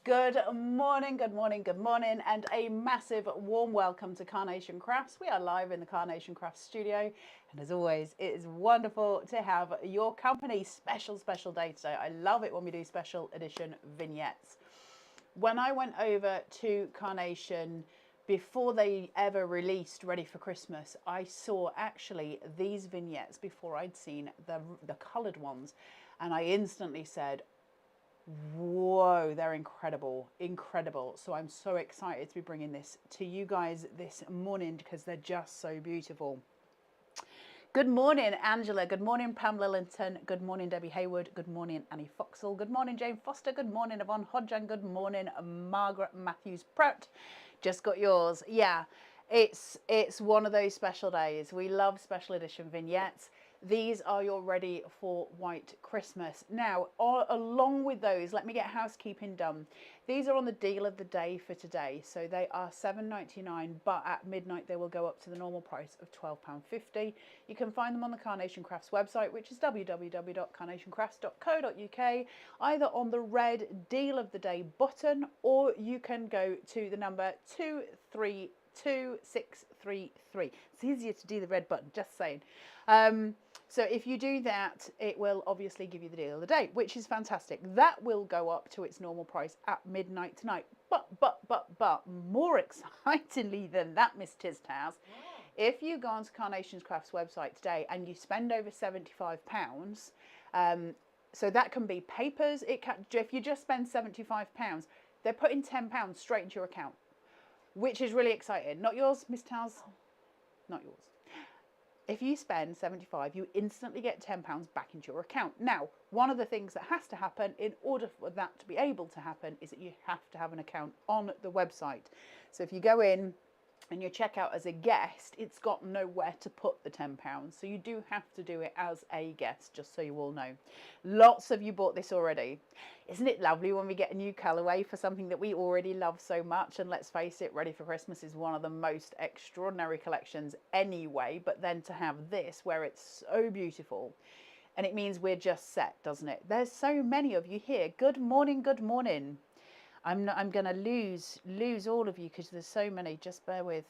Good morning, good morning, good morning, and a massive warm welcome to Carnation Crafts. We are live in the Carnation Crafts studio, and as always, it is wonderful to have your company. Special day today. I love it when we do special edition vignettes. When I went over to Carnation before they ever released Ready for Christmas, I saw actually these vignettes before I'd seen the coloured ones, and I instantly said, whoa, they're incredible. So I'm so excited to be bringing this to you guys this morning because they're just so beautiful. Good morning, Angela. Good morning, Pam Lillington. Good morning, Debbie Hayward. Good morning, Annie Foxall. Good morning, Jane Foster. Good morning, Yvonne Hodjan. Good morning, Margaret Matthews Prout. Just got yours. Yeah, it's one of those special days. We love special edition vignettes. These are your ready for white Christmas. Now, along with those, let me get housekeeping done. These are on the deal of the day for today. So they are $7.99, but at midnight they will go up to the normal price of £12.50. You can find them on the Carnation Crafts website, which is www.carnationcrafts.co.uk, either on the red deal of the day button, or you can go to the number 232633. It's easier to do the red button, just saying. So if you do that, it will obviously give you the deal of the day, which is fantastic. That will go up to its normal price at midnight tonight. But more excitingly than that, Miss Tiztaz, if you go onto Carnation's Crafts website today and you spend over £75, so that can be papers. If you just spend £75, they're putting £10 straight into your account, which is really exciting. Not yours, Miss Taz? Not yours. If you spend £75, you instantly get £10 back into your account. Now, one of the things that has to happen in order for that to be able to happen is that you have to have an account on the website. So if you go in and you check out as a guest, it's got nowhere to put the £10. So you do have to do it as a guest, just so you all know. Lots of you bought this already. Isn't it lovely when we get a new colourway for something that we already love so much? And let's face it, Ready for Christmas is one of the most extraordinary collections anyway. But then to have this, where it's so beautiful, and it means we're just set, doesn't it? There's so many of you here. Good morning, good morning. I'm going to lose all of you because there's so many. Just bear with.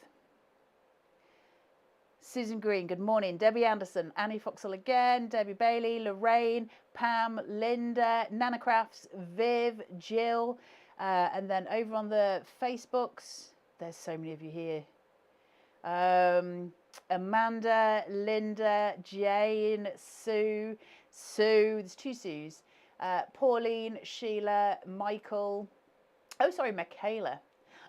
Susan Green, good morning. Debbie Anderson, Annie Foxall again, Debbie Bailey, Lorraine, Pam, Linda, Nana Crafts, Viv, Jill, and then over on the Facebooks, there's so many of you here. Amanda, Linda, Jane, Sue, there's two Sues, Pauline, Sheila, Michael. Oh, sorry, Michaela.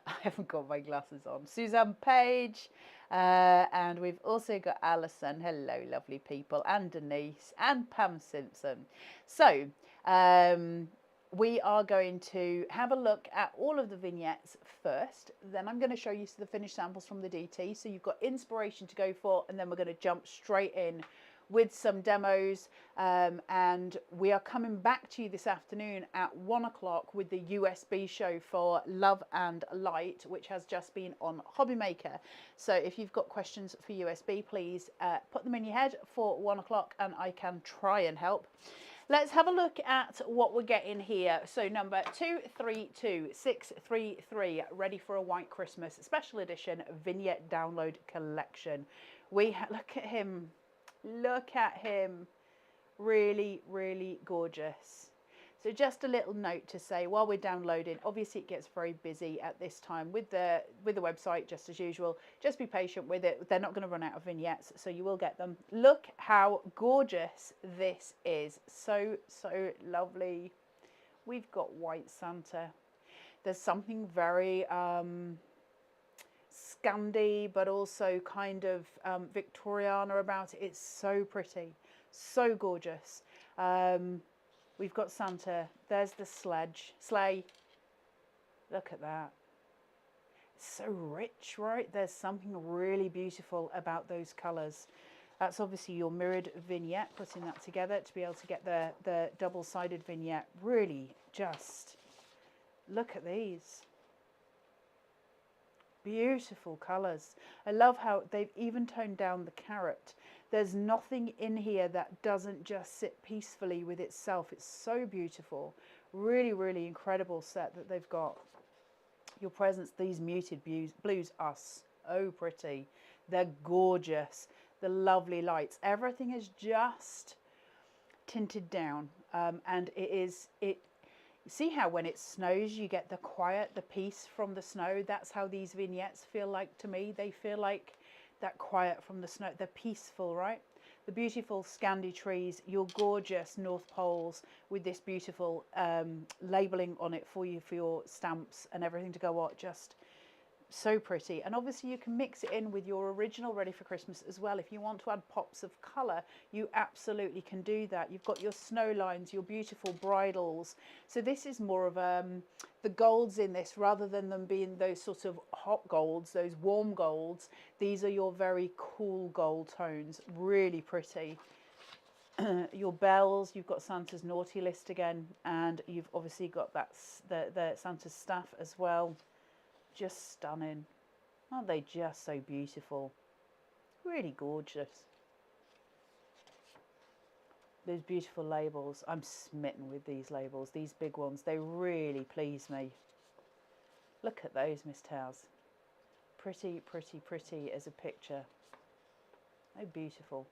I haven't got my glasses on. Suzanne Page. And we've also got Alison. Hello, lovely people. And Denise. And Pam Simpson. So, we are going to have a look at all of the vignettes first. Then I'm going to show you the finished samples from the DT. So you've got inspiration to go for. And then we're going to jump straight in with some demos, and we are coming back to you this afternoon at 1 o'clock with the USB show for Love and Light, which has just been on Hobby Maker. So if you've got questions for USB, please put them in your head for 1 o'clock and I can try and help. Let's have a look at what we're getting here. So number 232633, Ready for a White Christmas Special Edition Vignette Download Collection. Look at him. Look at him. Really, really gorgeous. So just a little note to say while we're downloading, obviously it gets very busy at this time with the website, just as usual. Just be patient with it. They're not going to run out of vignettes, so you will get them. Look how gorgeous this is. So lovely. We've got White Santa. There's something very Scandi, but also kind of Victoriana about it. It's so pretty, so gorgeous. We've got Santa. There's the sleigh. Look at that. It's so rich, right? There's something really beautiful about those colours. That's obviously your mirrored vignette, putting that together to be able to get the double-sided vignette. Really just look at these. Beautiful colours. I love how they've even toned down the carrot. There's nothing in here that doesn't just sit peacefully with itself. It's so beautiful. Really, really incredible set that they've got. Your presents, these muted blues are so pretty. They're gorgeous. The lovely lights. Everything is just tinted down. And see how when it snows you get the quiet, the peace from the snow? That's how these vignettes feel like to me. They feel like that quiet from the snow. They're peaceful, right? The beautiful Scandi trees, your gorgeous North Poles with this beautiful labelling on it for you for your stamps and everything to go on. Just so pretty. And obviously you can mix it in with your original Ready for Christmas as well. If you want to add pops of colour, you absolutely can do that. You've got your snow lines, your beautiful bridles. So this is more of the golds in this, rather than them being those sort of hot golds, those warm golds. These are your very cool gold tones. Really pretty. Your bells, you've got Santa's naughty list again, and you've obviously got that the Santa's staff as well. Just stunning. Aren't they just so beautiful? Really gorgeous. Those beautiful labels. I'm smitten with these labels, these big ones. They really please me. Look at those, Miss Towers. Pretty, pretty, pretty as a picture. Oh, beautiful.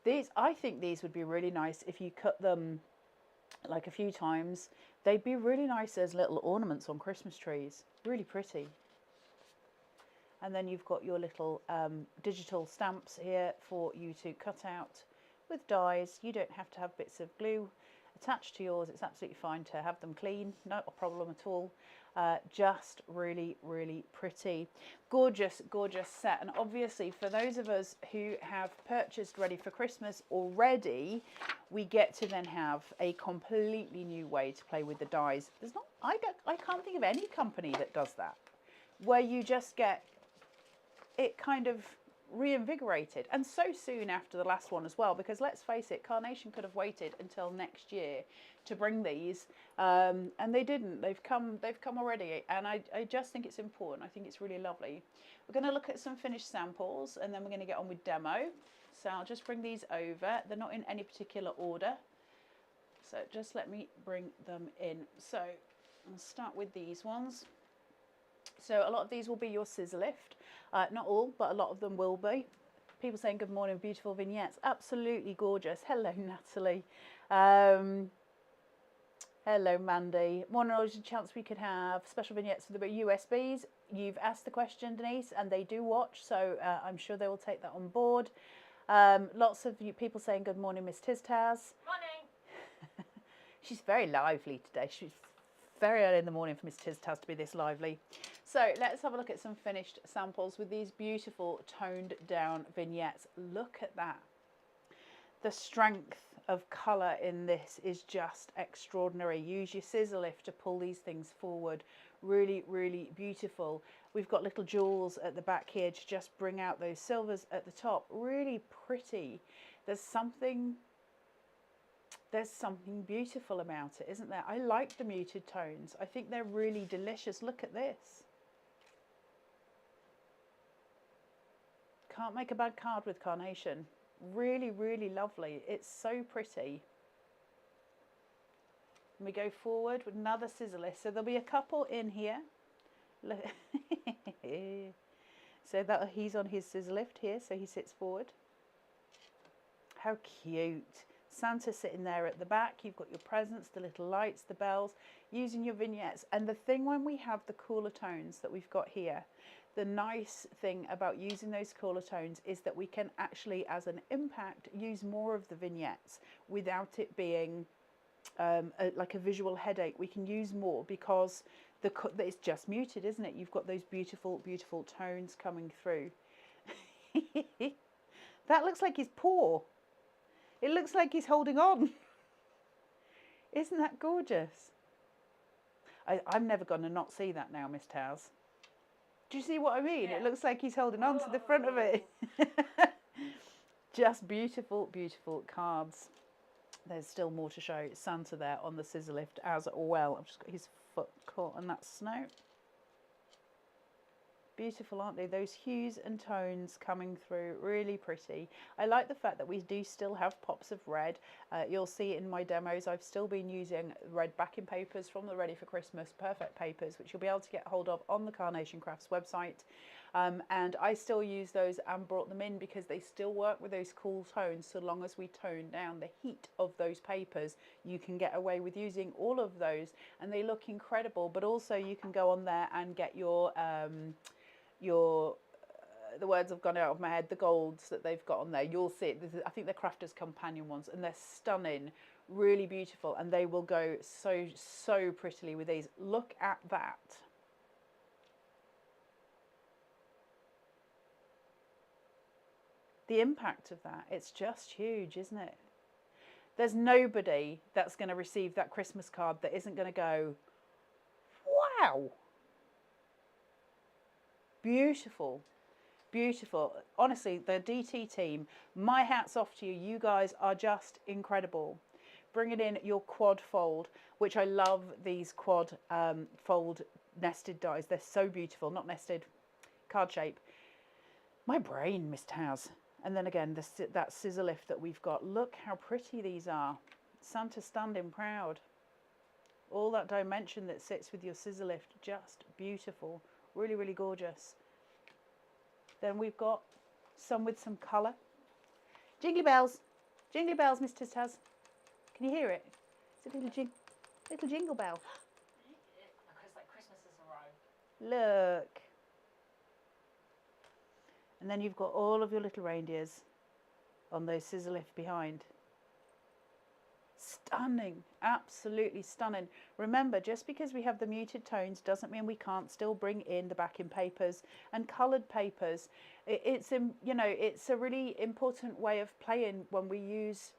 These, I think these would be really nice if you cut them like a few times. They'd be really nice as little ornaments on Christmas trees. Really pretty. And then you've got your little digital stamps here for you to cut out with dies. You don't have to have bits of glue attached to yours. It's absolutely fine to have them clean. Not a problem at all. Just really, really pretty. Gorgeous, gorgeous set. And obviously for those of us who have purchased Ready for Christmas already, we get to then have a completely new way to play with the dies. There's not, I can't think of any company that does that, where you just get it kind of reinvigorated, and so soon after the last one as well, because let's face it, Carnation could have waited until next year to bring these, and they didn't. They've come already, and I just think it's important. I think it's really lovely. We're going to look at some finished samples, and then we're going to get on with demo. So I'll just bring these over. They're not in any particular order, so just let me bring them in. So I'll start with these ones. So a lot of these will be your scissor lift. Not all, but a lot of them will be. People saying good morning, beautiful vignettes. Absolutely gorgeous. Hello, Natalie. Hello, Mandy. Morning, there's a chance we could have special vignettes for the USBs. You've asked the question, Denise, and they do watch, so I'm sure they will take that on board. Lots of you people saying good morning, Miss Tiztaz. Morning. She's very lively today. She's very early in the morning for Miss Tiztaz to be this lively. So let's have a look at some finished samples with these beautiful toned down vignettes. Look at that. The strength of colour in this is just extraordinary. Use your scissor lift to pull these things forward. Really, really beautiful. We've got little jewels at the back here to just bring out those silvers at the top. Really pretty. There's something beautiful about it, isn't there? I like the muted tones. I think they're really delicious. Look at this. Can't make a bad card with Carnation. Really, really lovely. It's so pretty. And we go forward with another scissor lift. So there'll be a couple in here. Look. So that he's on his scissor lift here, so he sits forward. How cute. Santa sitting there at the back. You've got your presents, the little lights, the bells, using your vignettes. And the thing when we have the cooler tones that we've got here, the nice thing about using those cooler tones is that we can actually, as an impact, use more of the vignettes without it being like a visual headache. We can use more because it's just muted, isn't it? You've got those beautiful, beautiful tones coming through. That looks like his paw. It looks like he's holding on. Isn't that gorgeous? I'm never going to not see that now, Miss Towers. Do you see what I mean? Yeah. It looks like he's holding on to the front of it. Just beautiful, beautiful cards. There's still more to show. Santa there on the scissor lift as well. I've just got his foot caught in that snow. Beautiful, aren't they? Those hues and tones coming through, really pretty. I like the fact that we do still have pops of red. You'll see in my demos, I've still been using red backing papers from the Ready for Christmas Perfect papers, which you'll be able to get hold of on the Carnation Crafts website. And I still use those and brought them in because they still work with those cool tones. So long as we tone down the heat of those papers, you can get away with using all of those, and they look incredible. But also you can go on there and get your the words have gone out of my head, the golds that they've got on there. You'll see it. I think they're Crafter's Companion ones, and they're stunning, really beautiful, and they will go so prettily with these. Look at that. The impact of that, it's just huge, isn't it? There's nobody that's going to receive that Christmas card that isn't going to go, wow. Beautiful, beautiful. Honestly, the DT team, my hat's off to you. You guys are just incredible. Bringing in your quad fold, which I love these quad fold nested dies. They're so beautiful, not nested, card shape. My brain, Miss Taz. And then again, that scissor lift that we've got. Look how pretty these are. Santa standing proud. All that dimension that sits with your scissor lift, just beautiful. Really, really gorgeous. Then we've got some with some colour. Jingly bells, Mr. Taz. Can you hear it? It's a little jingle bell. Because like Christmas has arrived. Look. And then you've got all of your little reindeers on those scissor lift behind. Stunning, absolutely stunning. Remember, just because we have the muted tones doesn't mean we can't still bring in the backing papers and coloured papers. It's a really important way of playing when we use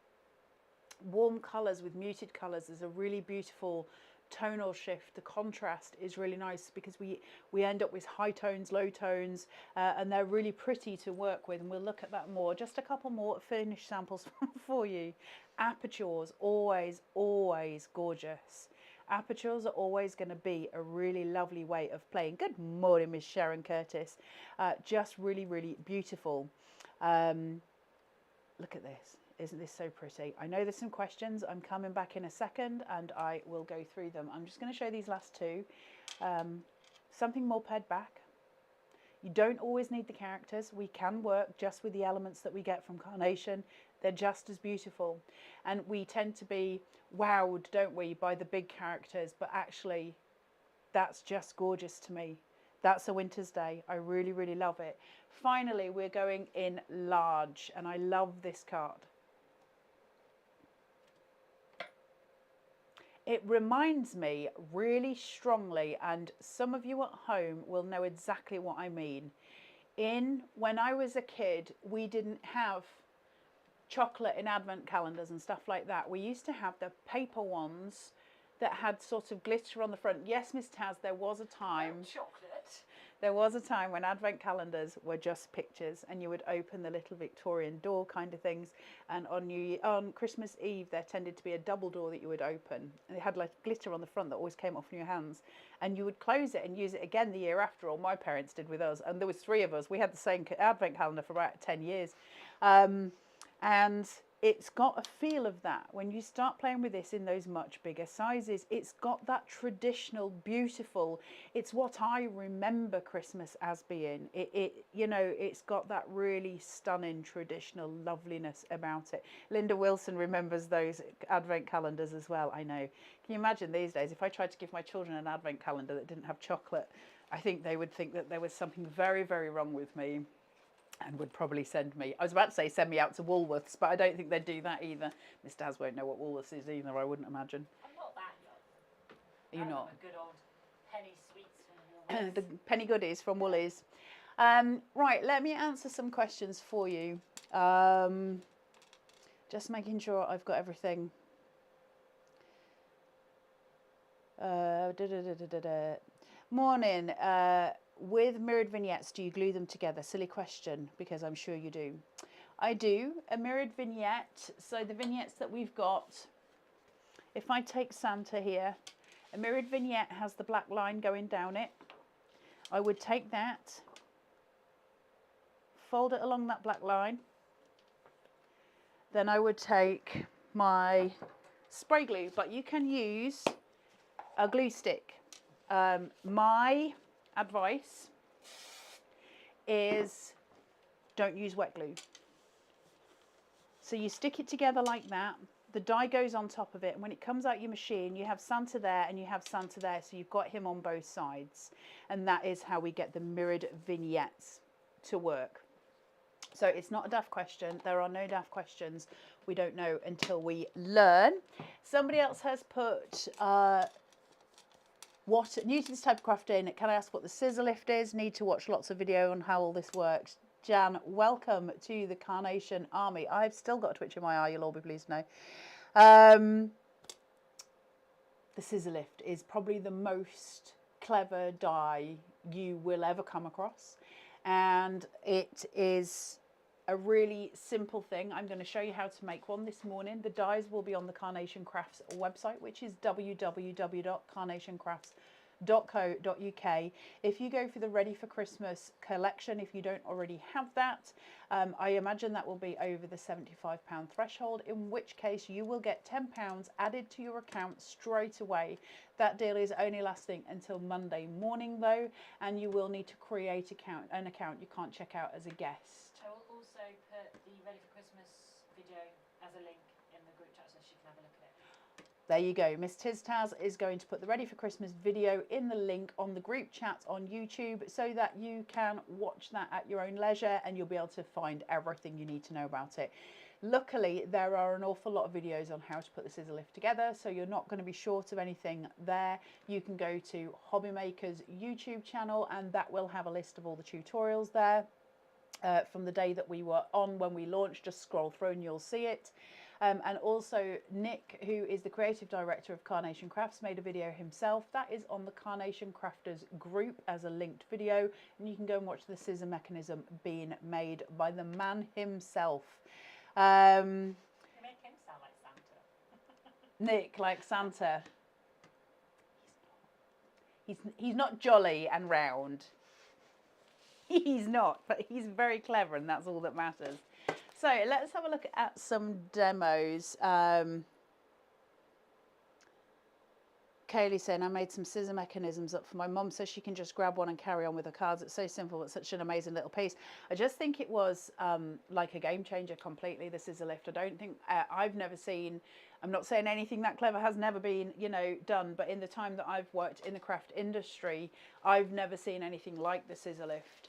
warm colours with muted colours. There's a really beautiful tonal shift. The contrast is really nice because we end up with high tones, low tones, and they're really pretty to work with, and we'll look at that more. Just a couple more finished samples for you. Apertures, always gorgeous. Apertures are always going to be a really lovely way of playing. Good morning, Miss Sharon Curtis. Just really beautiful. Look at this. Isn't this so pretty? I know there's some questions. I'm coming back in a second and I will go through them. I'm just going to show these last two. Something more pared back. You don't always need the characters. We can work just with the elements that we get from Carnation. They're just as beautiful. And we tend to be wowed, don't we, by the big characters. But actually, that's just gorgeous to me. That's a winter's day. I really love it. Finally, we're going in large. And I love this card. It reminds me really strongly, and some of you at home will know exactly what I mean. When I was a kid, we didn't have chocolate in advent calendars and stuff like that. We used to have the paper ones that had sort of glitter on the front. Yes, Miss Taz, there was a time. Chocolate. There was a time when advent calendars were just pictures, and you would open the little Victorian door kind of things. And on Christmas Eve, there tended to be a double door that you would open, and it had like glitter on the front that always came off in your hands. And you would close it and use it again the year after. All my parents did with us, and there was 3 of us. We had the same advent calendar for about 10 years, and it's got a feel of that. When you start playing with this in those much bigger sizes, it's got that traditional, beautiful, it's what I remember Christmas as being. It's got that really stunning traditional loveliness about it. Linda Wilson remembers those advent calendars as well, I know. Can you imagine these days, if I tried to give my children an advent calendar that didn't have chocolate, I think they would think that there was something very wrong with me. And would probably send me, I was about to say send me out to Woolworths, but I don't think they'd do that either. Miss Daz won't know what Woolworths is either, I wouldn't imagine. I'm not that young. You're not? Good old penny sweets from Woolworths. The penny goodies from Woolies. Right, let me answer some questions for you. Just making sure I've got everything. Morning. With mirrored vignettes, do you glue them together? Silly question, because I'm sure you do. I do. A mirrored vignette. So the vignettes that we've got, if I take Santa here, a mirrored vignette has the black line going down it. I would take that, fold it along that black line. Then I would take my spray glue, but you can use a glue stick. My advice is don't use wet glue. So you stick it together like that. The die goes on top of it, and when it comes out your machine, you have Santa there and you have Santa there, so you've got him on both sides. And that is how we get the mirrored vignettes to work. So it's not a daft question. There are no daft questions. We don't know until we learn. Somebody else has put, what new to this type of crafting, can I ask what the scissor lift is? Need to watch lots of video on how all this works. Jan, welcome to the Carnation army. I've still got a twitch in my eye, you'll all be pleased to know. The scissor lift is probably the most clever die you will ever come across. And it is a really simple thing. I'm going to show you how to make one this morning. The dies will be on the Carnation Crafts website, which is www.carnationcrafts.co.uk. If you go for the Ready for Christmas collection, if you don't already have that, I imagine that will be over the £75 threshold, in which case you will get £10 added to your account straight away. That deal is only lasting until Monday morning though, and you will need to create an account. You can't check out as a guest. I will also put the Ready for Christmas video as a link in the group chat so she can have a look at it. There you go. Miss Tiztaz is going to put the Ready for Christmas video in the link on the group chat on YouTube so that you can watch that at your own leisure, and you'll be able to find everything you need to know about it. Luckily, there are an awful lot of videos on how to put the scissor lift together, so you're not going to be short of anything there. You can go to Hobby Maker's YouTube channel, and that will have a list of all the tutorials there. From the day that we were on when we launched, just scroll through and you'll see it. And also Nick, who is the creative director of Carnation Crafts, made a video himself. That is on the Carnation Crafters group as a linked video, and you can go and watch the scissor mechanism being made by the man himself. You make him sound like Santa. Nick, like Santa. He's not jolly and round. He's not, but he's very clever, and that's all that matters. So let's have a look at some demos. Kaylee saying, I made some scissor mechanisms up for my mum so she can just grab one and carry on with her cards. It's so simple, but such an amazing little piece. I just think it was like a game changer completely, the scissor lift. I don't think, I've never seen, I'm not saying anything that clever has never been, you know, done, but in the time that I've worked in the craft industry, I've never seen anything like the scissor lift.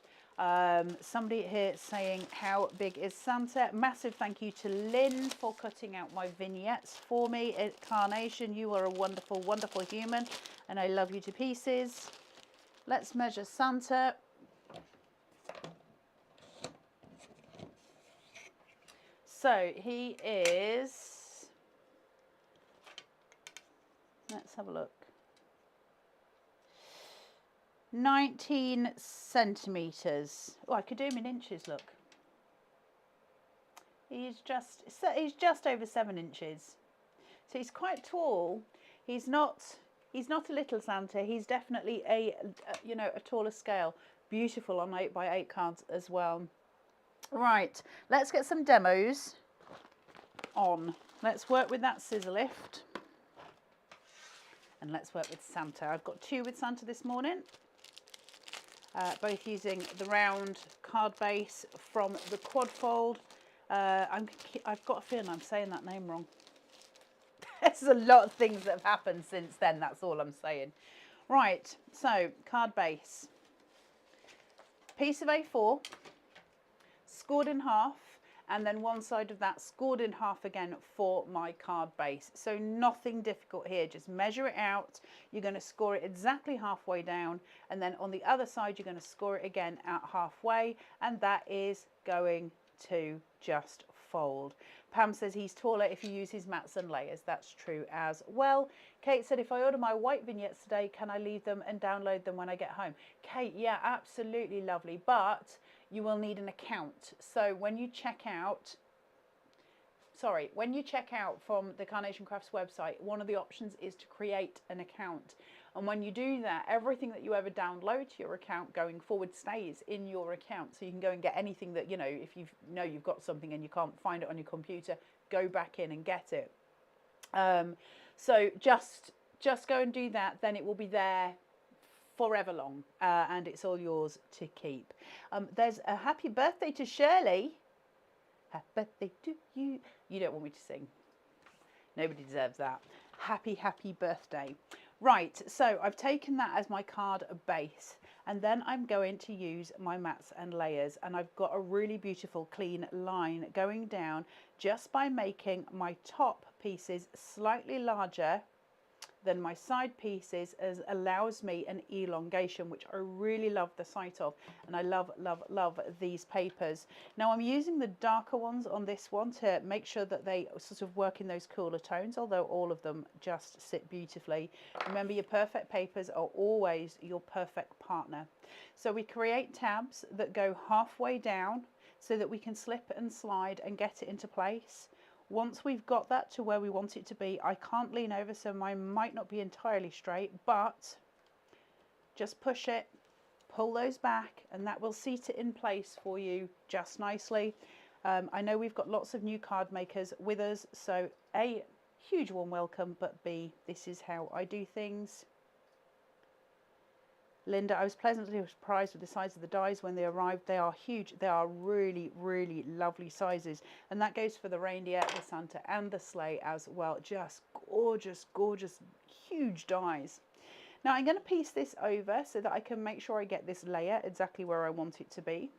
Somebody here saying, how big is Santa? Massive thank you to Lynn for cutting out my vignettes for me at Carnation. You are a wonderful, wonderful human, and I love you to pieces. Let's measure Santa. So he is, let's have a look. 19 centimeters. Oh, I could do him in inches, look. He's just over 7 inches. So he's quite tall. He's not a little Santa. He's definitely a taller scale. Beautiful on 8x8 cards as well. Right, let's get some demos on. Let's work with that scissor lift. And let's work with Santa. I've got 2 with Santa this morning. Both using the round card base from the Quadfold. I've got a feeling I'm saying that name wrong. There's a lot of things that have happened since then, that's all I'm saying. Right, so card base. Piece of A4, scored in half, and then one side of that scored in half again for my card base. So nothing difficult here, just measure it out. You're going to score it exactly halfway down, and then on the other side you're going to score it again at halfway, and that is going to just fold. Pam says he's taller if you use his mats and layers. That's true as well. Kate said, if I order my white vignettes today, can I leave them and download them when I get home? Kate, yeah, absolutely lovely, but you will need an account. So when you check out, sorry, when you check out from the Carnation Crafts website, one of the options is to create an account. And when you do that, everything that you ever download to your account going forward stays in your account. So you can go and get anything that, you know, if you know you've got something and you can't find it on your computer, go back in and get it. So just go and do that, then it will be there forever long, and it's all yours to keep. There's a happy birthday to Shirley. Happy birthday to you. You don't want me to sing. Nobody deserves that. Happy birthday. Right, so I've taken that as my card base, and then I'm going to use my mats and layers, and I've got a really beautiful clean line going down just by making my top pieces slightly larger than my side pieces, as allows me an elongation, which I really love the sight of, and I love these papers. Now I'm using the darker ones on this one to make sure that they sort of work in those cooler tones, although all of them just sit beautifully. Remember, your perfect papers are always your perfect partner. So we create tabs that go halfway down so that we can slip and slide and get it into place. Once we've got that to where we want it to be, I can't lean over, so mine might not be entirely straight, but just push it, pull those back, and that will seat it in place for you just nicely. I know we've got lots of new card makers with us, so A, huge warm welcome, but B, this is how I do things. Linda, I was pleasantly surprised with the size of the dies when they arrived. They are huge. They are really, really lovely sizes. And that goes for the reindeer, the Santa, and the sleigh as well. Just gorgeous, gorgeous, huge dies. Now I'm going to piece this over so that I can make sure I get this layer exactly where I want it to be,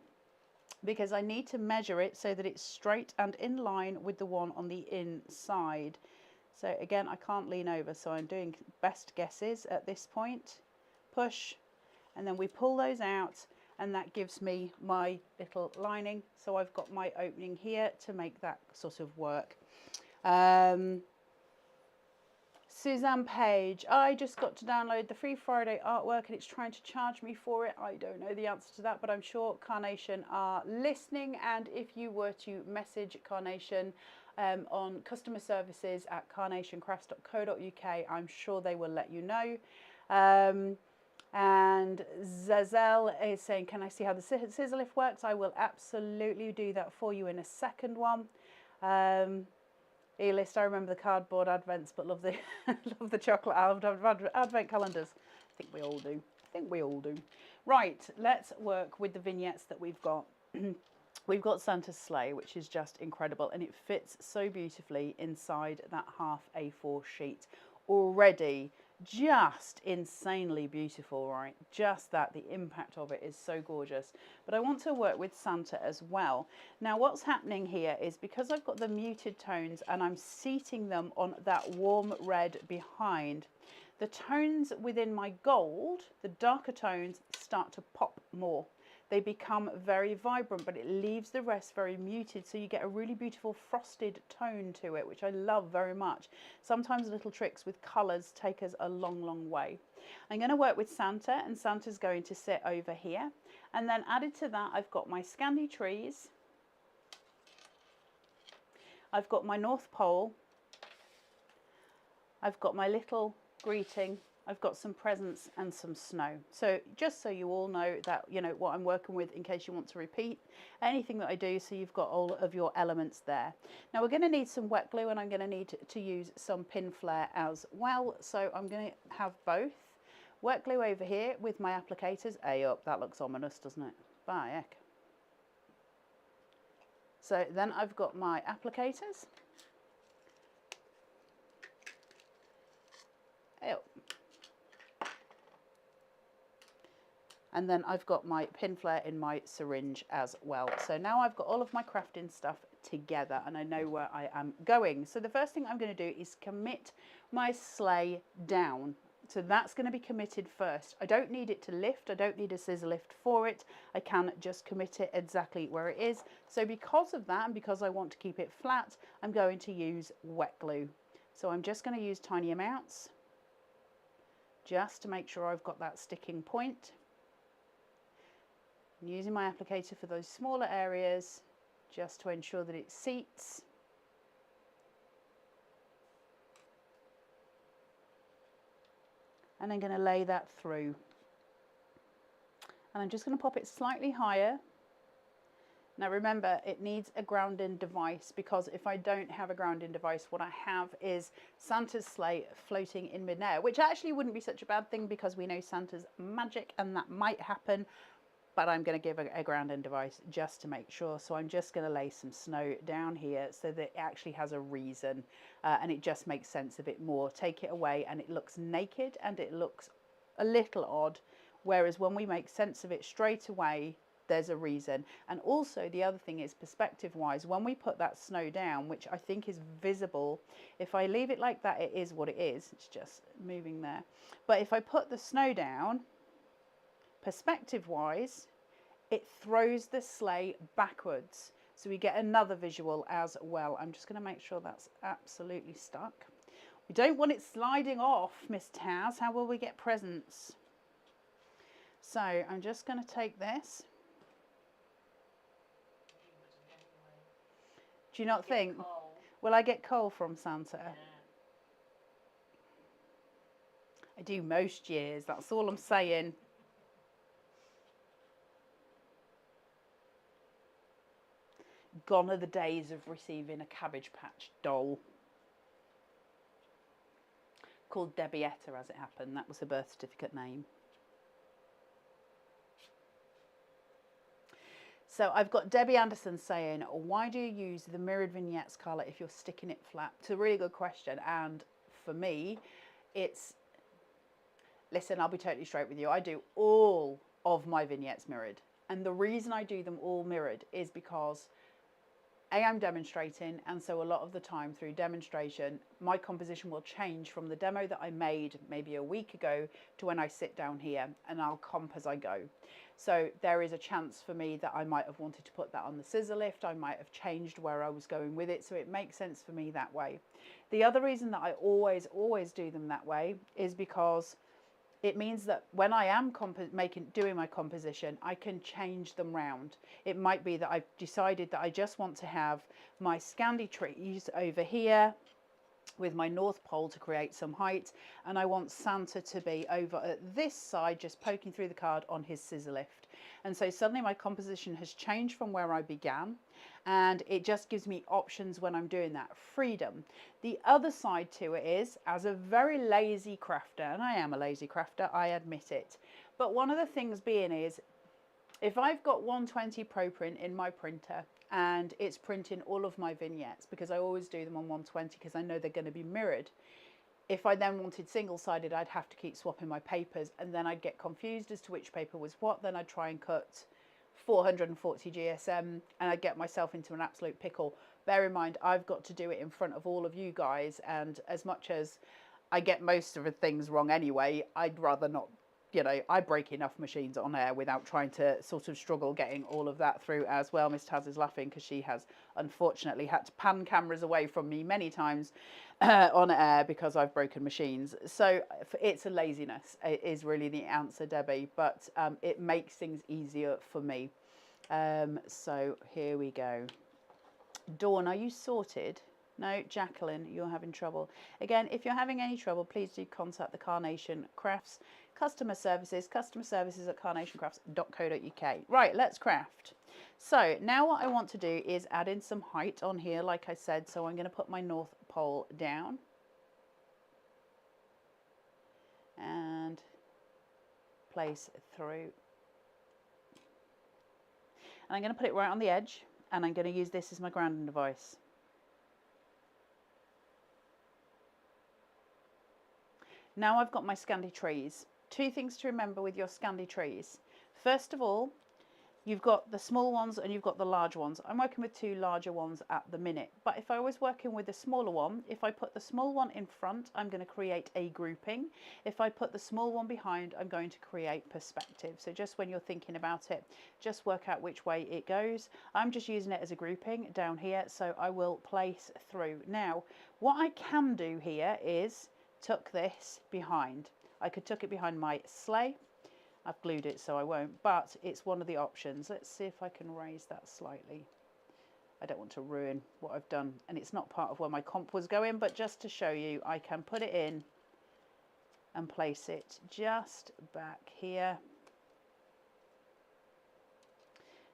because I need to measure it so that it's straight and in line with the one on the inside. So again, I can't lean over, so I'm doing best guesses at this point. Push. And then we pull those out, and that gives me my little lining. So I've got my opening here to make that sort of work. Suzanne Page, I just got to download the Free Friday artwork and it's trying to charge me for it. I don't know the answer to that, but I'm sure Carnation are listening. And if you were to message Carnation on customer services at carnationcrafts.co.uk, I'm sure they will let you know. And Zazel is saying, can I see how the scissor lift works? I will absolutely do that for you in a second one. E-list, I remember the cardboard advents, but love the love the chocolate advent calendars. I think we all do. I think we all do. Right, let's work with the vignettes that we've got. We've got Santa's sleigh, which is just incredible, and it fits so beautifully inside that half A4 sheet. Already just insanely beautiful, right? Just that, the impact of it is so gorgeous. But I want to work with Santa as well. Now what's happening here is, because I've got the muted tones and I'm seating them on that warm red behind, the tones within my gold, the darker tones, start to pop more. They become very vibrant, but it leaves the rest very muted, so you get a really beautiful frosted tone to it, which I love very much. Sometimes little tricks with colours take us a long, long way. I'm going to work with Santa, and Santa's going to sit over here. And then added to that, I've got my Scandi trees. I've got my North Pole. I've got my little greeting. I've got some presents and some snow. So just so you all know that, you know, what I'm working with, in case you want to repeat anything that I do, so you've got all of your elements there. Now we're going to need some wet glue, and I'm going to need to use some pin flare as well. So I'm going to have both. Wet glue over here with my applicators. Up, that looks ominous, doesn't it? By heck. So then I've got my applicators. Up. And then I've got my pin flare in my syringe as well. So now I've got all of my crafting stuff together and I know where I am going. So the first thing I'm going to do is commit my sleigh down. So that's going to be committed first. I don't need it to lift. I don't need a scissor lift for it. I can just commit it exactly where it is. So because of that, and because I want to keep it flat, I'm going to use wet glue. So I'm just going to use tiny amounts just to make sure I've got that sticking point. I'm using my applicator for those smaller areas just to ensure that it seats. And I'm going to lay that through. And I'm just going to pop it slightly higher. Now remember, it needs a grounding device, because if I don't have a grounding device, what I have is Santa's sleigh floating in midair, which actually wouldn't be such a bad thing because we know Santa's magic and that might happen. But I'm going to give a grounding device just to make sure. So I'm just going to lay some snow down here so that it actually has a reason, and it just makes sense a bit more. Take it away and it looks naked and it looks a little odd. Whereas when we make sense of it straight away, there's a reason. And also the other thing is, perspective wise, when we put that snow down, which I think is visible, if I leave it like that, it is what it is. It's just moving there. But if I put the snow down, perspective wise, it throws the sleigh backwards. So we get another visual as well. I'm just going to make sure that's absolutely stuck. We don't want it sliding off, Miss Taz. How will we get presents? So I'm just going to take this. Do you not think? Will I get coal from Santa? Yeah. I do most years, that's all I'm saying. Gone are the days of receiving a Cabbage Patch doll. Called Debietta, as it happened. That was her birth certificate name. So I've got Debbie Anderson saying, why do you use the mirrored vignettes, Carla, if you're sticking it flat? It's a really good question. And for me, it's, listen, I'll be totally straight with you. I do all of my vignettes mirrored. And the reason I do them all mirrored is because I'm demonstrating, and so a lot of the time through demonstration, my composition will change from the demo that I made maybe a week ago to when I sit down here, and I'll comp as I go. So there is a chance for me that I might have wanted to put that on the scissor lift. I might have changed where I was going with it, so it makes sense for me that way. The other reason that I always do them that way is because it means that when I am doing my composition, I can change them round. It might be that I've decided that I just want to have my Scandi trees over here with my North Pole to create some height, and I want Santa to be over at this side just poking through the card on his scissor lift. And so suddenly my composition has changed from where I began, and it just gives me options when I'm doing that, freedom. The other side to it is, as a very lazy crafter, and I am a lazy crafter, I admit it, but one of the things being is, if I've got 120 Pro Print in my printer and it's printing all of my vignettes, because I always do them on 120 because I know they're going to be mirrored. If I then wanted single-sided, I'd have to keep swapping my papers, and then I'd get confused as to which paper was what. Then I'd try and cut 440 GSM and I'd get myself into an absolute pickle. Bear in mind, I've got to do it in front of all of you guys, and as much as I get most of the things wrong anyway, I'd rather not. You know, I break enough machines on air without trying to sort of struggle getting all of that through as well. Miss Taz is laughing because she has unfortunately had to pan cameras away from me many times on air because I've broken machines. So it's a laziness. It is really the answer, Debbie, but it makes things easier for me. So here we go. Dawn, are you sorted? No, Jacqueline, you're having trouble. Again, if you're having any trouble, please do contact the Carnation Crafts customer services at carnationcrafts.co.uk. Right, let's craft. So now what I want to do is add in some height on here, like I said. So I'm going to put my North Pole down and place through. And I'm going to put it right on the edge, and I'm going to use this as my grounding device. Now I've got my Scandi trees. Two things to remember with your Scandi trees. First of all, you've got the small ones and you've got the large ones. I'm working with two larger ones at the minute, but if I was working with a smaller one, if I put the small one in front, I'm going to create a grouping. If I put the small one behind, I'm going to create perspective. So just when you're thinking about it, just work out which way it goes. I'm just using it as a grouping down here, so I will place through. Now, what I can do here is tuck this behind. I could tuck it behind my sleigh. I've glued it so I won't, but it's one of the options. Let's see if I can raise that slightly. I don't want to ruin what I've done, and it's not part of where my comp was going, but just to show you, I can put it in and place it just back here,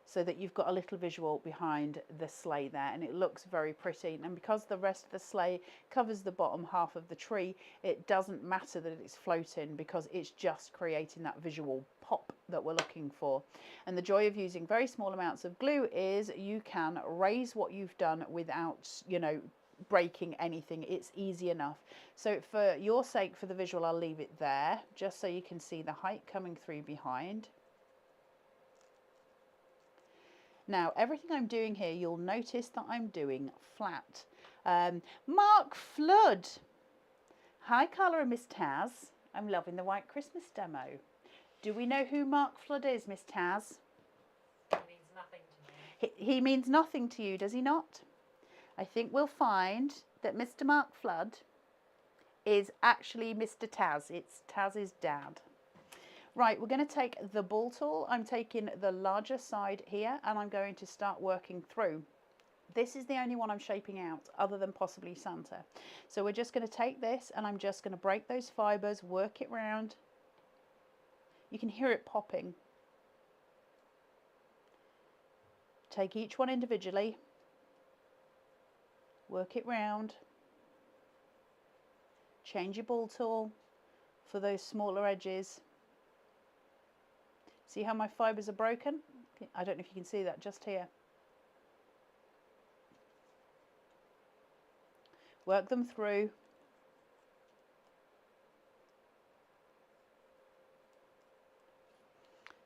so that you've got a little visual behind the sleigh there, and it looks very pretty. And because the rest of the sleigh covers the bottom half of the tree, it doesn't matter that it's floating, because it's just creating that visual pop that we're looking for. And the joy of using very small amounts of glue is you can raise what you've done without, you know, breaking anything. It's easy enough. So for your sake, for the visual, I'll leave it there just so you can see the height coming through behind. Now, everything I'm doing here, you'll notice that I'm doing flat. Mark Flood. Hi, Carla and Miss Taz. I'm loving the White Christmas demo. Do we know who Mark Flood is, Miss Taz? It means nothing to me. He means nothing to you, does he not? I think we'll find that Mr. Mark Flood is actually Mr. Taz. It's Taz's dad. Right, we're going to take the ball tool. I'm taking the larger side here, and I'm going to start working through. This is the only one I'm shaping out, other than possibly Santa. So we're just going to take this, and I'm just going to break those fibres, work it round. You can hear it popping. Take each one individually, work it round. Change your ball tool for those smaller edges. See how my fibres are broken? I don't know if you can see that just here. Work them through.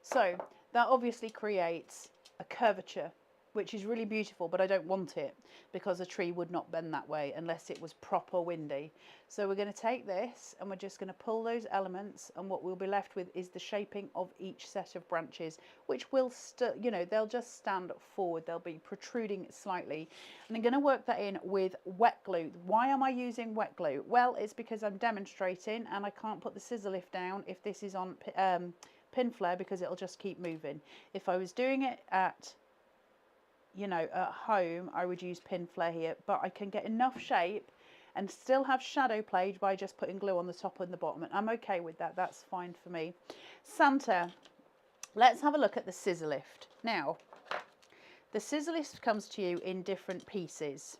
So that obviously creates a curvature, which is really beautiful, but I don't want it because a tree would not bend that way unless it was proper windy. So we're going to take this and we're just going to pull those elements, and what we'll be left with is the shaping of each set of branches, which will, you know, they'll just stand forward. They'll be protruding slightly. And I'm going to work that in with wet glue. Why am I using wet glue? Well, it's because I'm demonstrating and I can't put the scissor lift down if this is on pin flare, because it'll just keep moving. If I was doing it at, you know, at home, I would use pin flare here, but I can get enough shape and still have shadow played by just putting glue on the top and the bottom, and I'm okay with that. That's fine for me. Santa, let's have a look at the scissor lift. Now, the scissor lift comes to you in different pieces,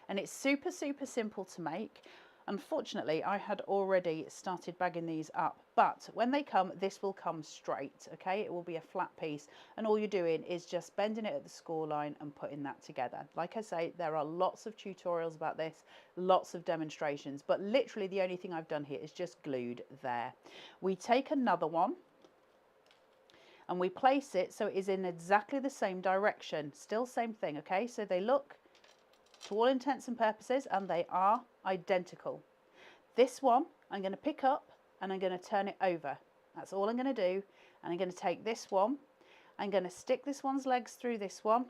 and it's super simple to make. Unfortunately, I had already started bagging these up, but when they come, this will come straight, okay? It will be a flat piece, and all you're doing is just bending it at the score line and putting that together. Like I say, there are lots of tutorials about this, lots of demonstrations, but literally the only thing I've done here is just glued there. We take another one and we place it so it is in exactly the same direction. Still same thing, okay? So they look, to all intents and purposes, and they are identical. This one I'm going to pick up and I'm going to turn it over. That's all I'm going to do. And I'm going to take this one, I'm going to stick this one's legs through this one,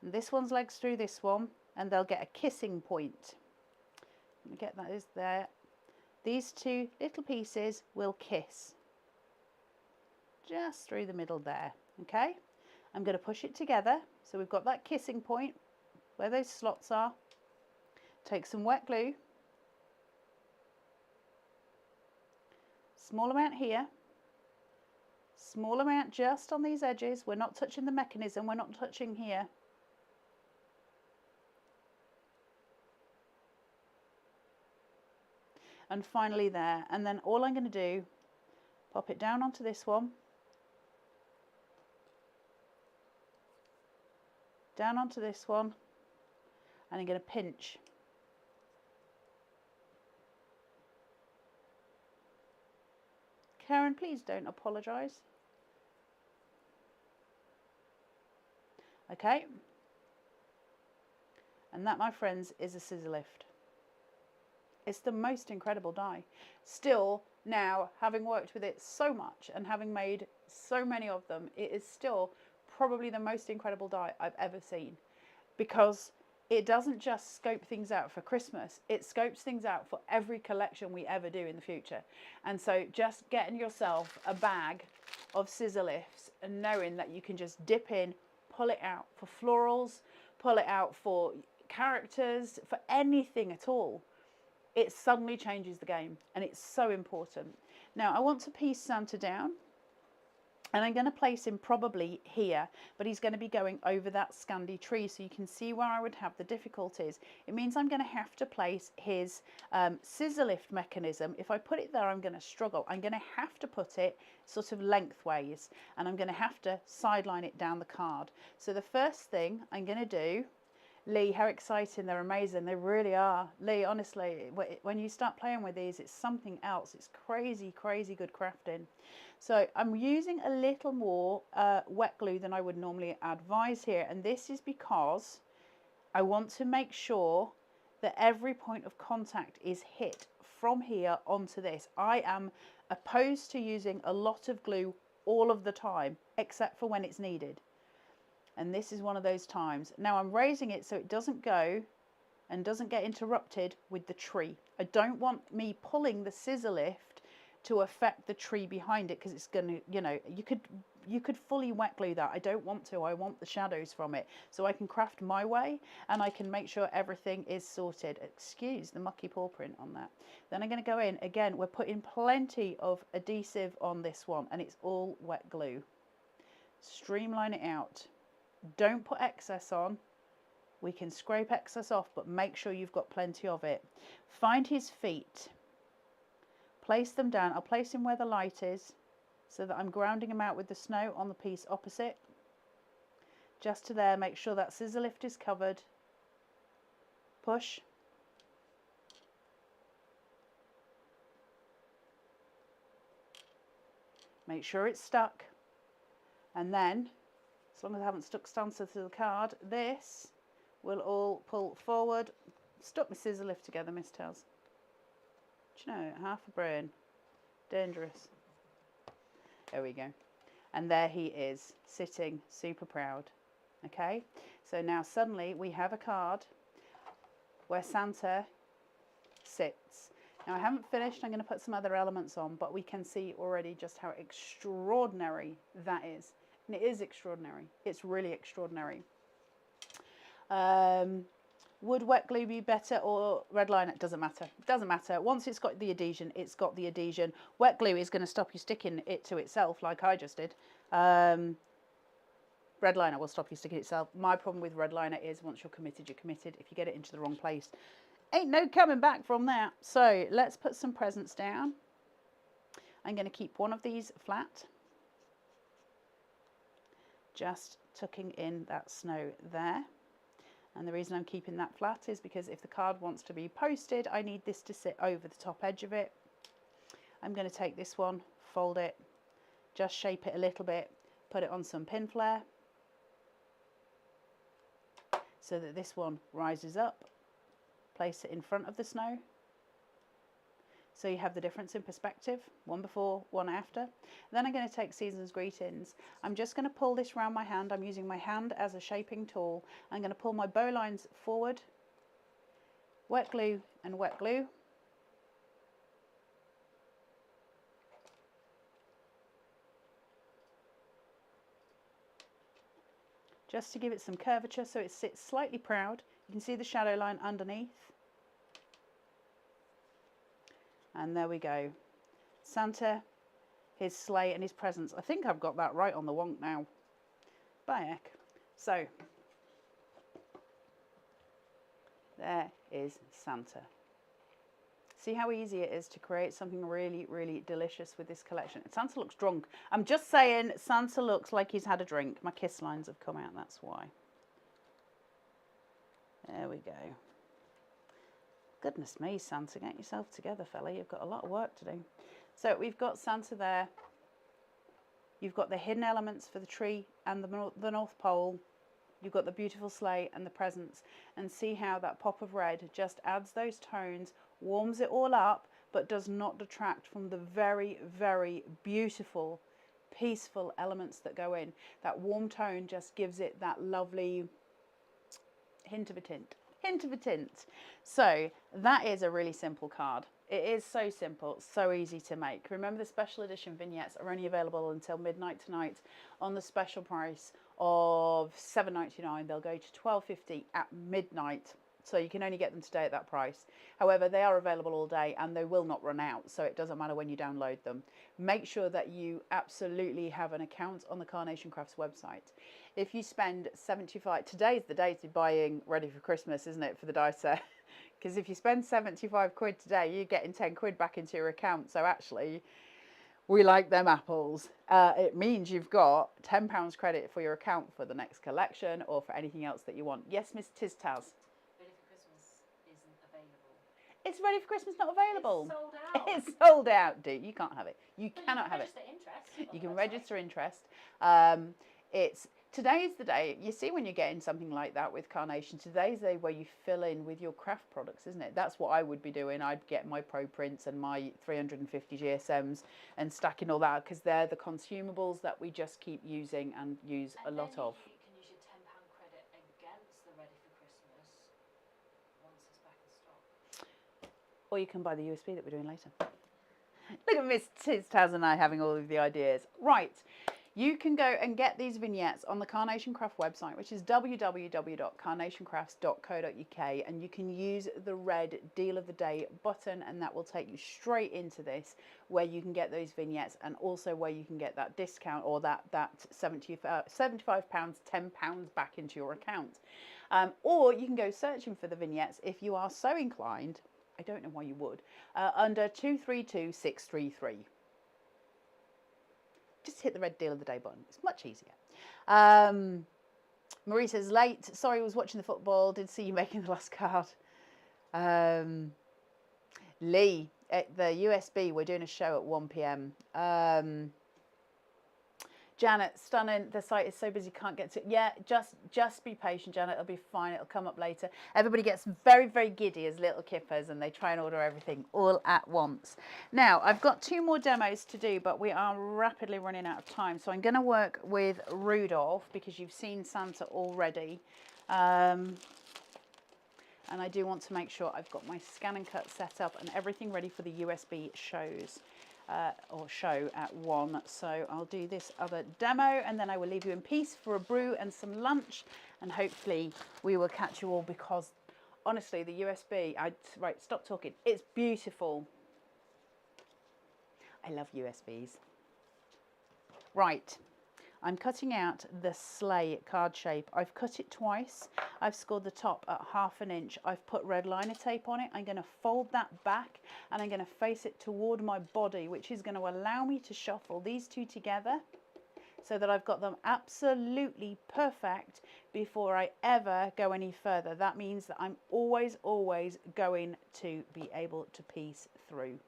and this one's legs through this one, and they'll get a kissing point. Let me get that is there. These two little pieces will kiss just through the middle there, okay? I'm going to push it together so we've got that kissing point where those slots are. Take some wet glue, small amount here, small amount just on these edges. We're not touching the mechanism, we're not touching here. And finally there, and then all I'm going to do, pop it down onto this one, down onto this one, and I'm going to pinch. Karen, please don't apologise. Okay. And that, my friends, is a scissor lift. It's the most incredible die. Still, now, having worked with it so much and having made so many of them, it is still probably the most incredible die I've ever seen, because it doesn't just scope things out for Christmas, it scopes things out for every collection we ever do in the future. And so just getting yourself a bag of scissor lifts and knowing that you can just dip in, pull it out for florals, pull it out for characters, for anything at all, it suddenly changes the game, and it's so important. Now I want to piece Santa down, and I'm going to place him probably here, but he's going to be going over that Scandi tree, so you can see where I would have the difficulties. It means I'm going to have to place his scissor lift mechanism. If I put it there, I'm going to struggle. I'm going to have to put it sort of lengthways, and I'm going to have to sideline it down the card. So the first thing I'm going to do, Lee, how exciting, they're amazing, they really are. Lee, honestly, when you start playing with these, it's something else. It's crazy, crazy good crafting. So I'm using a little more wet glue than I would normally advise here, and this is because I want to make sure that every point of contact is hit from here onto this. I am opposed to using a lot of glue all of the time, except for when it's needed. And this is one of those times. Now I'm raising it so it doesn't go and doesn't get interrupted with the tree. I don't want me pulling the scissor lift to affect the tree behind it, because it's going to, you know, you could fully wet glue that. I don't want to. I want the shadows from it, so I can craft my way and I can make sure everything is sorted. Excuse the mucky paw print on that. Then I'm going to go in again. We're putting plenty of adhesive on this one, and it's all wet glue. Streamline it out. Don't put excess on. We can scrape excess off, but make sure you've got plenty of it. Find his feet. Place them down. I'll place him where the light is, so that I'm grounding him out with the snow on the piece opposite. Just to there, make sure that scissor lift is covered. Push. Make sure it's stuck. And then, as long as I haven't stuck Santa to the card, this will all pull forward. Stuck my scissor lift together, Miss Tells. Do you know, half a brain. Dangerous. There we go. And there he is, sitting super proud. Okay, so now suddenly we have a card where Santa sits. Now I haven't finished. I'm going to put some other elements on, but we can see already just how extraordinary that is. And it is extraordinary. It's really extraordinary. Would wet glue be better or red liner? It doesn't matter. It doesn't matter. Once it's got the adhesion, it's got the adhesion. Wet glue is going to stop you sticking it to itself, like I just did. Red liner will stop you sticking it itself. My problem with red liner is once you're committed, you're committed. If you get it into the wrong place, ain't no coming back from that. So let's put some presents down. I'm going to keep one of these flat. Just tucking in that snow there. And the reason I'm keeping that flat is because if the card wants to be posted, I need this to sit over the top edge of it. I'm going to take this one, fold it, just shape it a little bit, put it on some pin flare so that this one rises up, place it in front of the snow. So you have the difference in perspective, one before, one after. Then I'm going to take Season's Greetings. I'm just going to pull this around my hand. I'm using my hand as a shaping tool. I'm going to pull my bow lines forward, wet glue and wet glue. Just to give it some curvature so it sits slightly proud. You can see the shadow line underneath. And there we go. Santa, his sleigh and his presents. I think I've got that right on the wonk now. By heck. So, there is Santa. See how easy it is to create something really, really delicious with this collection. Santa looks drunk. I'm just saying, Santa looks like he's had a drink. My kiss lines have come out, that's why. There we go. Goodness me, Santa, get yourself together, fella. You've got a lot of work to do. So we've got Santa there. You've got the hidden elements for the tree and the North Pole. You've got the beautiful sleigh and the presents. And see how that pop of red just adds those tones, warms it all up, but does not detract from the very, very beautiful, peaceful elements that go in. That warm tone just gives it that lovely hint of a tint. Hint of a tint. So that is a really simple card. It is so simple, so easy to make. Remember, the special edition vignettes are only available until midnight tonight on the special price of $7.99. They'll go to $12.50 at midnight So you can only get them today at that price. However, they are available all day and they will not run out. So it doesn't matter when you download them. Make sure that you absolutely have an account on the Carnation Crafts website. If you spend 75, today's the day to be buying ready for Christmas, isn't it, for the die set? Because if you spend 75 quid today, you're getting 10 quid back into your account. So actually, we like them apples. It means you've got £10 credit for your account for the next collection or for anything else that you want. Yes, Miss Tiztaz. Ready for Christmas isn't available. It's ready for Christmas, not available. It's sold out. It's sold out, dude. You can't have it. You But cannot have it. You can register interest. You can register interest. Today's the day. You see, when you're getting something like that with Carnation, today's the day where you fill in with your craft products, isn't it? That's what I would be doing. I'd get my Pro Prints and my 350 GSMs and stacking all that, because they're the consumables that we just keep using and use a lot of. You can use your £10 credit against the Ready for Christmas once it's back in stock. Or you can buy the USB that we're doing later. Look at Miss Taz and I having all of the ideas. Right. You can go and get these vignettes on the Carnation Craft website, which is www.carnationcrafts.co.uk, and you can use the red Deal of the Day button, and that will take you straight into this, where you can get those vignettes, and also where you can get that discount, or that £75, £10 back into your account. Or you can go searching for the vignettes if you are so inclined. I don't know why you would, under 232633. Just hit the red Deal of the Day button. It's much easier. Marie says, late. Sorry, I was watching the football. Did see you making the last card. Lee, at the USB, we're doing a show at 1 p.m. Janet, stunning. The site is so busy, can't get to it. Yeah, just be patient, Janet. It'll be fine. It'll come up later. Everybody gets very, very giddy as little kippers, and they try and order everything all at once. Now, I've got 2 more demos to do, but we are rapidly running out of time. So I'm going to work with Rudolph, because you've seen Santa already. And I do want to make sure I've got my scan and cut set up and everything ready for the USB shows. Or show at 1. So I'll do this other demo, and then I will leave you in peace for a brew and some lunch, and hopefully we will catch you all, because honestly the USB, right, stop talking, it's beautiful. I love USBs. Right, I'm cutting out the sleigh card shape. I've cut it twice. I've scored the top at 1/2 inch. I've put red liner tape on it. I'm going to fold that back, and I'm going to face it toward my body, which is going to allow me to shuffle these two together so that I've got them absolutely perfect before I ever go any further. That means that I'm always going to be able to piece through.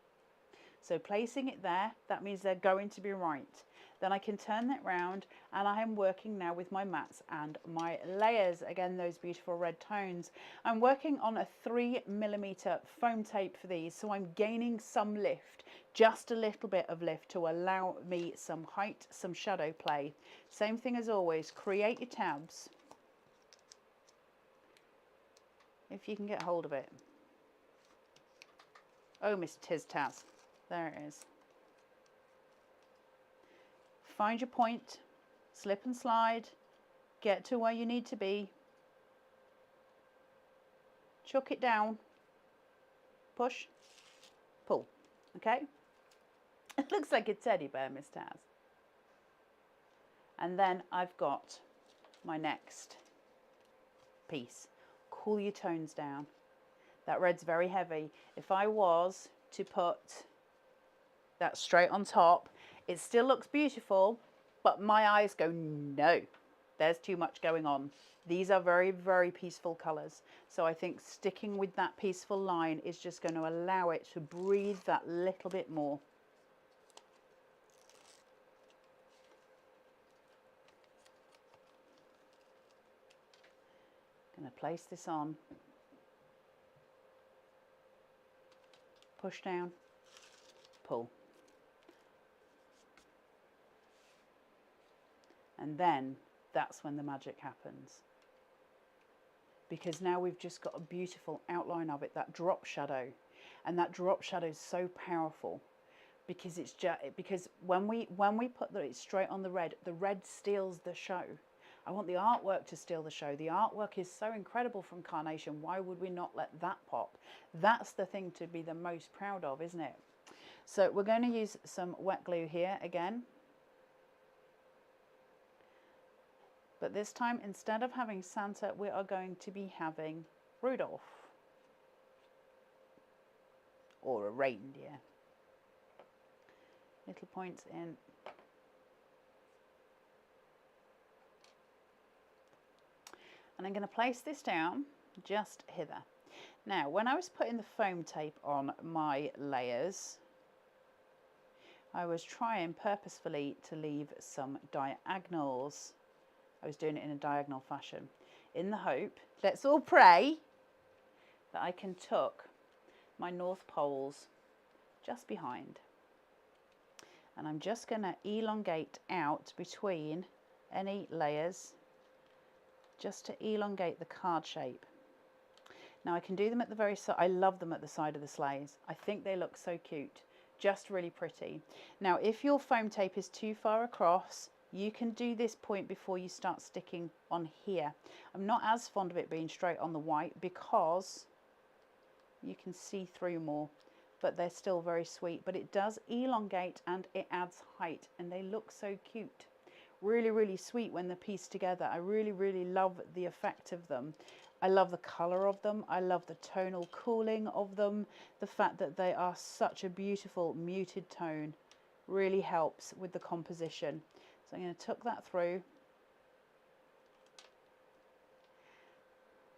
So placing it there, that means they're going to be right. Then I can turn that round, and I am working now with my mats and my layers. Again, those beautiful red tones. I'm working on a 3mm foam tape for these, so I'm gaining some lift, just a little bit of lift, to allow me some height, some shadow play. Same thing as always, create your tabs. If you can get hold of it. Oh, Miss Tiztaz. There it is. Find your point, slip and slide, get to where you need to be, chuck it down, push, pull, okay? It looks like a teddy bear, Miss Taz. And then I've got my next piece. Cool your tones down. That red's very heavy. If I was to put that straight on top, it still looks beautiful, but my eyes go, no, there's too much going on. These are very, very peaceful colours. So I think sticking with that peaceful line is just going to allow it to breathe that little bit more. Going to place this on. Push down, pull. And then that's when the magic happens. Because now we've just got a beautiful outline of it, that drop shadow. And that drop shadow is so powerful, because it's just, because when we put it straight on the red steals the show. I want the artwork to steal the show. The artwork is so incredible from Carnation. Why would we not let that pop? That's the thing to be the most proud of, isn't it? So we're going to use some wet glue here again. But this time, instead of having Santa, we are going to be having Rudolph. Or a reindeer. Little points in. And I'm going to place this down just hither. Now, when I was putting the foam tape on my layers, I was trying purposefully to leave some diagonals. I was doing it in a diagonal fashion, in the hope, let's all pray, that I can tuck my north poles just behind. And I'm just going to elongate out between any layers, just to elongate the card shape. Now I can do them at the very side. I love them at the side of the sleighs. I think they look so cute, just really pretty. Now if your foam tape is too far across, you can do this point before you start sticking on here. I'm not as fond of it being straight on the white because you can see through more, but they're still very sweet. But it does elongate and it adds height, and they look so cute. Really, really sweet when they're pieced together. I really, really love the effect of them. I love the colour of them. I love the tonal cooling of them. The fact that they are such a beautiful muted tone really helps with the composition. So I'm going to tuck that through.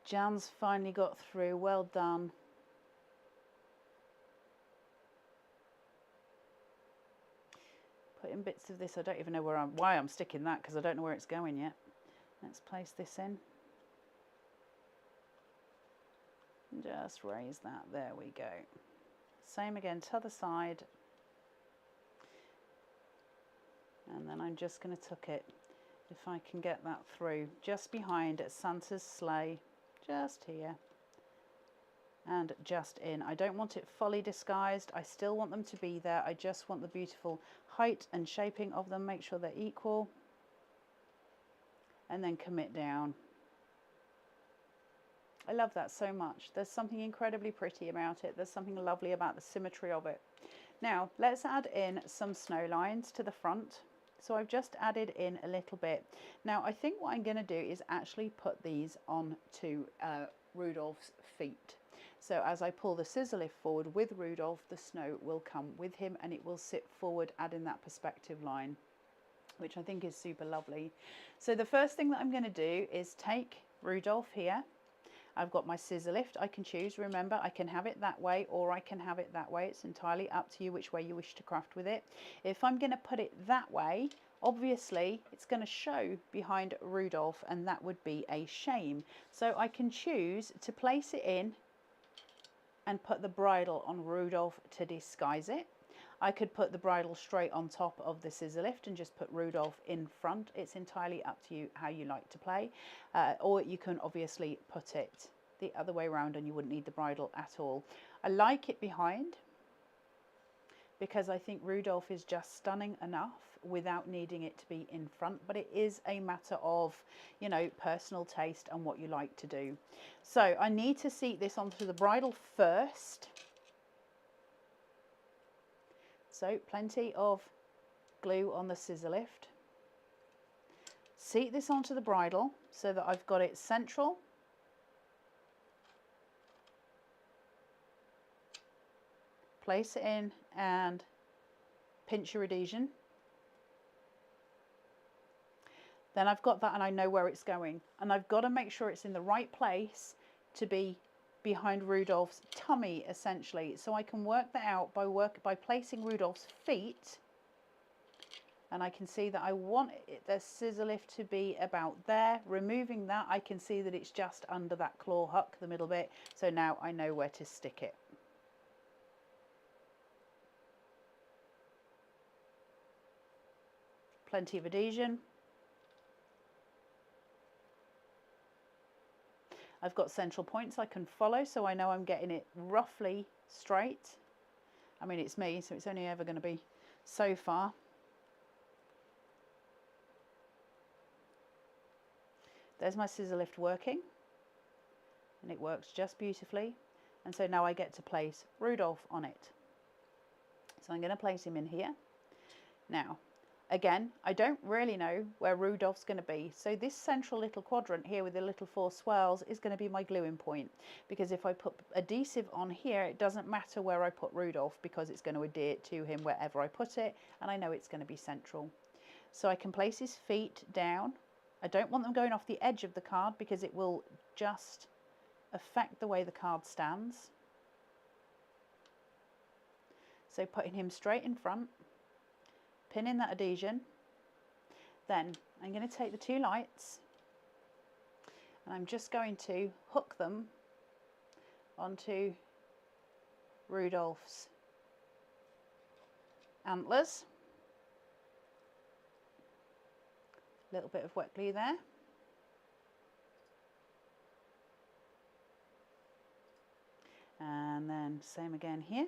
Jan's finally got through. Well done. Putting bits of this, I don't even know why I'm sticking that, because I don't know where it's going yet. Let's place this in. Just raise that. There we go. Same again to the other side. And then I'm just going to tuck it, if I can get that through, just behind Santa's sleigh, just here. And just in. I don't want it fully disguised. I still want them to be there. I just want the beautiful height and shaping of them. Make sure they're equal. And then commit down. I love that so much. There's something incredibly pretty about it. There's something lovely about the symmetry of it. Now, let's add in some snow lines to the front. So I've just added in a little bit. Now, I think what I'm going to do is actually put these onto Rudolph's feet. So as I pull the scissor lift forward with Rudolph, the snow will come with him and it will sit forward, adding that perspective line, which I think is super lovely. So the first thing that I'm going to do is take Rudolph here. I've got my scissor lift. I can choose. Remember, I can have it that way or I can have it that way. It's entirely up to you which way you wish to craft with it. If I'm going to put it that way, obviously it's going to show behind Rudolph and that would be a shame. So I can choose to place it in and put the bridle on Rudolph to disguise it. I could put the bridle straight on top of the scissor lift and just put Rudolph in front. It's entirely up to you how you like to play. Or you can obviously put it the other way around and you wouldn't need the bridle at all. I like it behind because I think Rudolph is just stunning enough without needing it to be in front, but it is a matter of, you know, personal taste and what you like to do. So I need to seat this onto the bridle first. So plenty of glue on the scissor lift. Seat this onto the bridle so that I've got it central. Place it in and pinch your adhesion. Then I've got that and I know where it's going. And I've got to make sure it's in the right place to be behind Rudolph's tummy, essentially. So I can work that out by placing Rudolph's feet. And I can see that I want the scissor lift to be about there. Removing that, I can see that it's just under that claw hook, the middle bit. So now I know where to stick it. Plenty of adhesion. I've got central points I can follow, so I know I'm getting it roughly straight. I mean, it's me, so it's only ever going to be so far. There's my scissor lift working, and it works just beautifully. And so now I get to place Rudolph on it. So I'm going to place him in here. Now, again, I don't really know where Rudolph's going to be. So this central little quadrant here with the little 4 swirls is going to be my gluing point. Because if I put adhesive on here, it doesn't matter where I put Rudolph because it's going to adhere to him wherever I put it. And I know it's going to be central. So I can place his feet down. I don't want them going off the edge of the card because it will just affect the way the card stands. So putting him straight in front, pinning that adhesion. Then I'm going to take the 2 lights and I'm just going to hook them onto Rudolph's antlers. A little bit of wet glue there. And then same again here.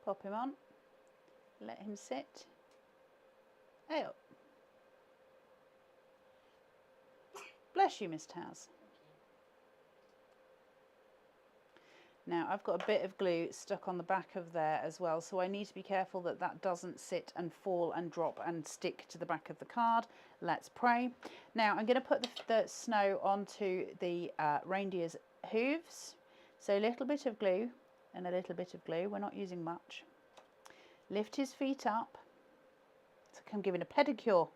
Pop him on, let him sit. Hey up. Bless you, Miss Taz. Now I've got a bit of glue stuck on the back of there as well, so I need to be careful that that doesn't sit and fall and drop and stick to the back of the card. Let's pray. Now I'm going to put the snow onto the reindeer's hooves. So a little bit of glue and a little bit of glue. We're not using much. Lift his feet up. It's like I'm giving a pedicure.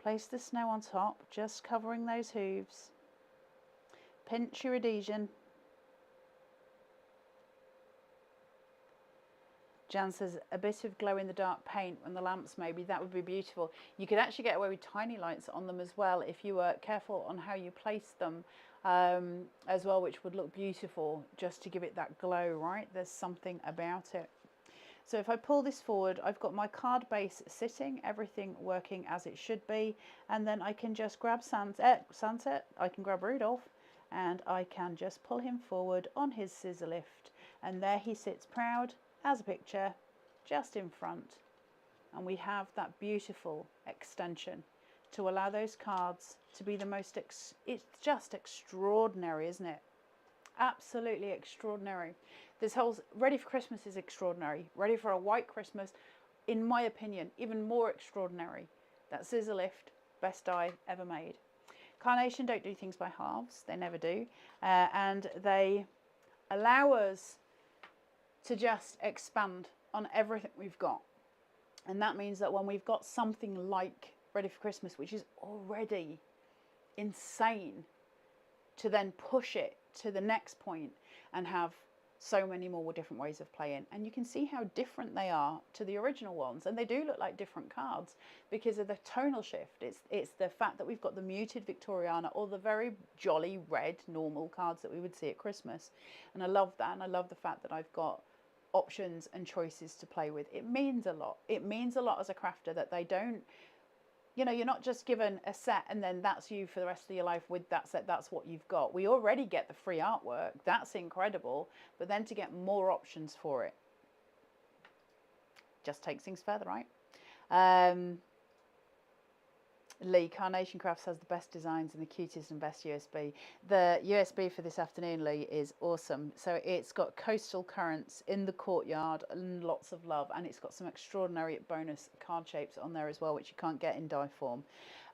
Place the snow on top, just covering those hooves. Pinch your adhesion. Jan says a bit of glow in the dark paint on the lamps, maybe that would be beautiful. You could actually get away with tiny lights on them as well if you were careful on how you place them as well, which would look beautiful just to give it that glow, right? There's something about it. So if I pull this forward, I've got my card base sitting, everything working as it should be, and then I can just grab Sunset, I can grab Rudolph, and I can just pull him forward on his scissor lift, and there he sits proud as a picture just in front, and we have that beautiful extension to allow those cards to be the most it's just extraordinary, isn't it? Absolutely extraordinary. This whole Ready for Christmas is extraordinary. Ready for a White Christmas, in my opinion, even more extraordinary. That scissor lift, best die ever made. Carnation don't do things by halves, they never do, and they allow us to just expand on everything we've got. And that means that when we've got something like Ready for Christmas, which is already insane, to then push it to the next point and have so many more different ways of playing. And you can see how different they are to the original ones, and they do look like different cards because of the tonal shift. It's the fact that we've got the muted Victoriana or the very jolly red normal cards that we would see at Christmas, and I love that. And I love the fact that I've got options and choices to play with. It means a lot. It means a lot as a crafter that they don't, you know, you're not just given a set and then that's you for the rest of your life with that set. That's what you've got. We already get the free artwork. That's incredible. But then to get more options for it just takes things further, right? Lee, Carnation Crafts has the best designs and the cutest and best USB. The USB for this afternoon, Lee, is awesome. So it's got coastal currents in the courtyard and lots of love. And it's got some extraordinary bonus card shapes on there as well, which you can't get in die form.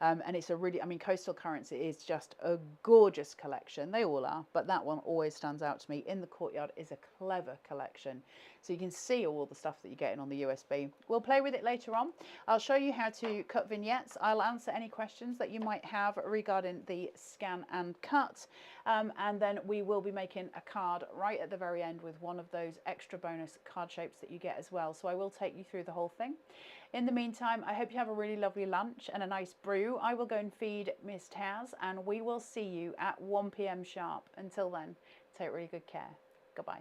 And it's a really, I mean, coastal currents is just a gorgeous collection. They all are, but that one always stands out to me. In the courtyard is a clever collection. So you can see all the stuff that you're getting on the USB. We'll play with it later on. I'll show you how to cut vignettes. I'll answer any questions that you might have regarding the scan and cut. And then we will be making a card right at the very end with one of those extra bonus card shapes that you get as well. So I will take you through the whole thing. In the meantime, I hope you have a really lovely lunch and a nice brew. I will go and feed Miss Taz, and we will see you at 1 p.m. sharp. Until then, take really good care. Goodbye.